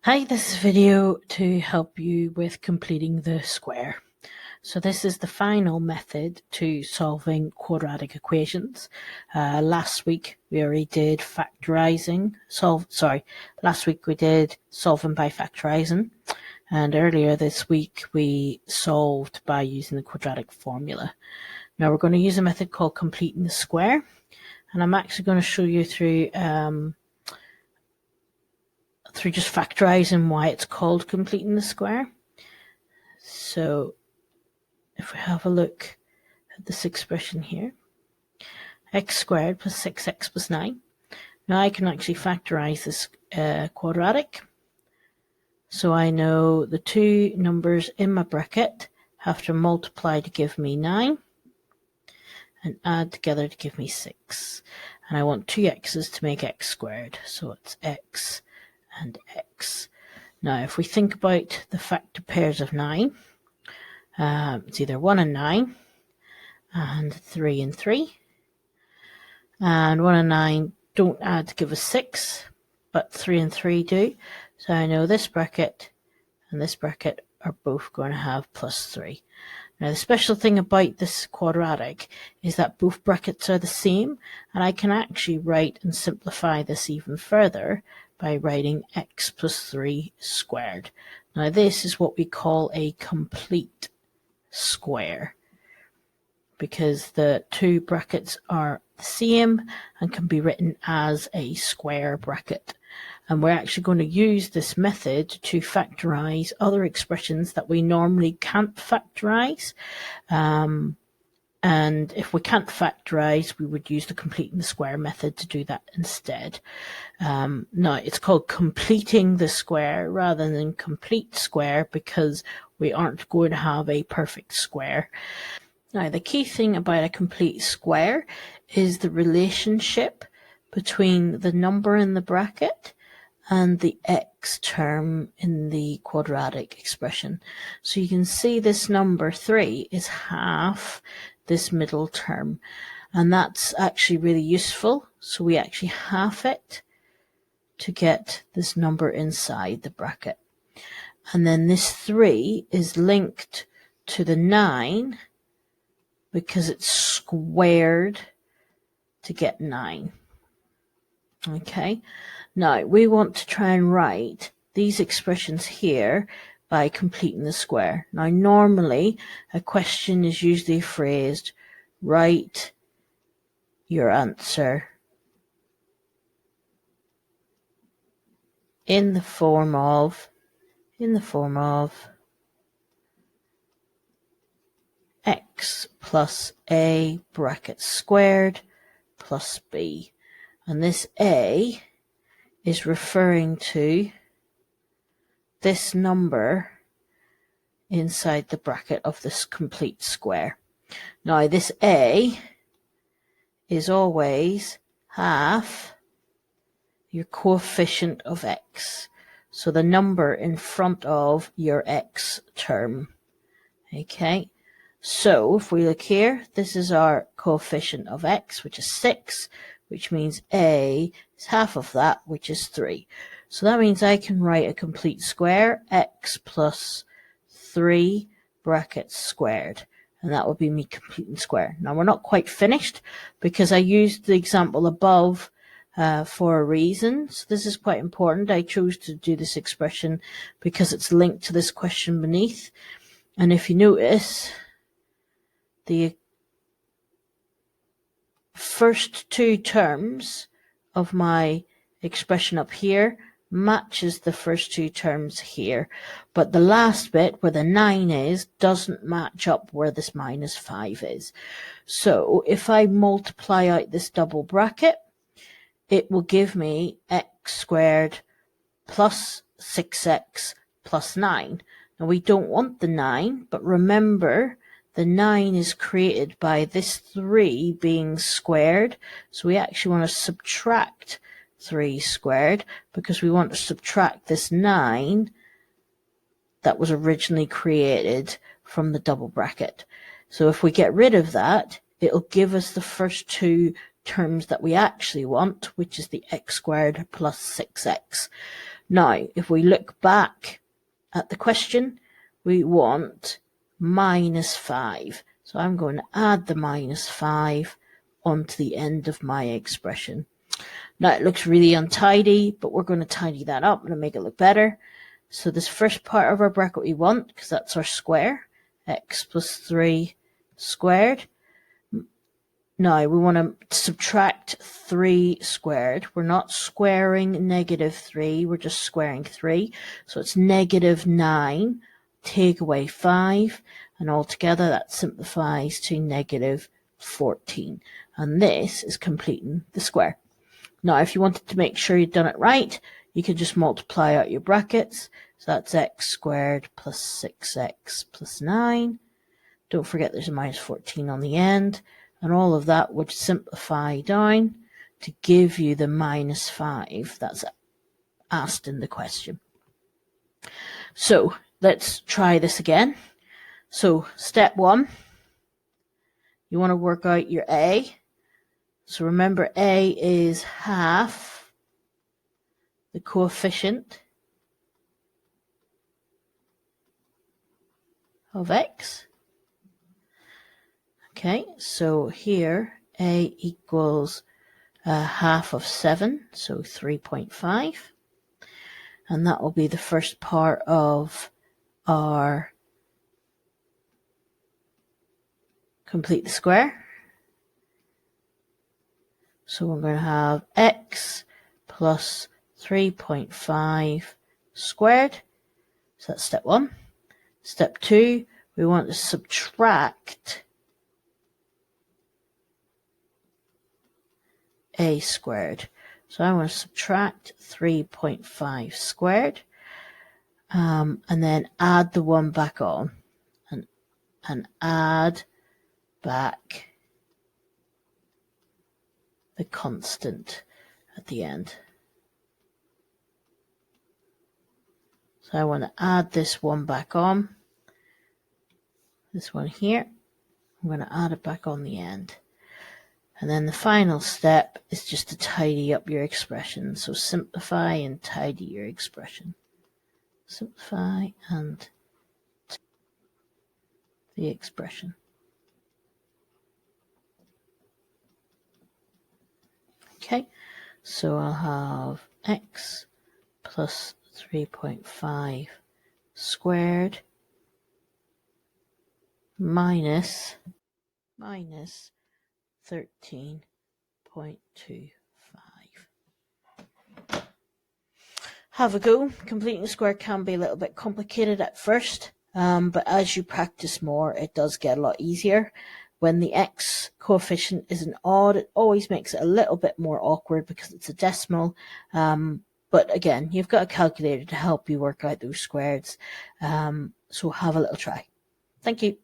Hi, this video to help you with completing the square. So this is the final method to solving quadratic equations. Last week we already did last week we did solving by factorizing, and earlier this week we solved by using the quadratic formula. Now we're going to use a method called completing the square, and I'm actually going to show you through just factorizing why it's called completing the square. So if we have a look at this expression here, x squared plus 6x plus 9. Now I can actually factorize this quadratic. So I know the two numbers in my bracket have to multiply to give me 9 and add together to give me 6. And I want two x's to make x squared. So it's x and x. Now if we think about the factor pairs of 9, it's either 1 and 9 and 3 and 3. And 1 and 9 don't add to give us 6, but 3 and 3 do. So I know this bracket and this bracket are both going to have plus 3. Now the special thing about this quadratic is that both brackets are the same, and I can actually write and simplify this even further by writing x plus 3 squared. Now this is what we call a complete square, because the two brackets are the same and can be written as a square bracket. And we're actually going to use this method to factorize other expressions that we normally can't factorize. And if we can't factorize, we would use the completing the square method to do that instead. Now, it's called completing the square rather than complete square because we aren't going to have a perfect square. Now, the key thing about a complete square is the relationship between the number in the bracket and the x term in the quadratic expression. So you can see this number 3 is half this middle term, and that's actually really useful. So we actually half it to get this number inside the bracket. And then this 3 is linked to the 9 because it's squared to get 9. Okay, now we want to try and write these expressions here by completing the square. Now normally a question is usually phrased, write your answer in the form of x plus a bracket squared plus b. And this a is referring to this number inside the bracket of this complete square. Now this a is always half your coefficient of x, so the number in front of your x term. Okay, so if we look here, this is our coefficient of x, which is 6, which means a is half of that, which is 3. So that means I can write a complete square, x plus 3 brackets squared, and that would be me completing square. Now we're not quite finished because I used the example above for a reason. So this is quite important. I chose to do this expression because it's linked to this question beneath. And if you notice, the first two terms of my expression up here matches the first two terms here, but the last bit where the 9 is doesn't match up where this minus 5 is. So if I multiply out this double bracket, it will give me x squared plus 6x plus 9. Now we don't want the 9, but remember the 9 is created by this 3 being squared, so we actually want to subtract 3 squared because we want to subtract this 9 that was originally created from the double bracket. So if we get rid of that, it'll give us the first two terms that we actually want, which is the x squared plus 6x. Now, if we look back at the question, we want -5. So I'm going to add the -5 onto the end of my expression. Now it looks really untidy, but we're going to tidy that up and make it look better. So this first part of our bracket we want, because that's our square, x plus 3 squared. Now we want to subtract 3 squared. We're not squaring -3, we're just squaring 3. So it's -9, take away 5, and altogether that simplifies to -14. And this is completing the square. Now, if you wanted to make sure you've done it right, you could just multiply out your brackets. So that's x squared plus 6x plus 9. Don't forget there's a -14 on the end. And all of that would simplify down to give you the -5 that's asked in the question. So let's try this again. So step 1, you want to work out your a. So remember, a is half the coefficient of x. Okay, so here a equals half of 7, so 3.5. And that will be the first part of our complete the square. So we're going to have x plus 3.5 squared. So that's step 1. Step 2, we want to subtract a squared. So I want to subtract 3.5 squared, and then add the 1 back on, and add back the constant at the end. So I want to add this 1 back on, this one here. I'm going to add it back on the end. And then the final step is just to tidy up your expression. So simplify and tidy your expression. Simplify and the expression. Okay, so I'll have x plus 3.5 squared minus 13.25. Have a go. Completing the square can be a little bit complicated at first, but as you practice more, it does get a lot easier. When the x coefficient is an odd, it always makes it a little bit more awkward because it's a decimal. But again, you've got a calculator to help you work out those squares. So have a little try. Thank you.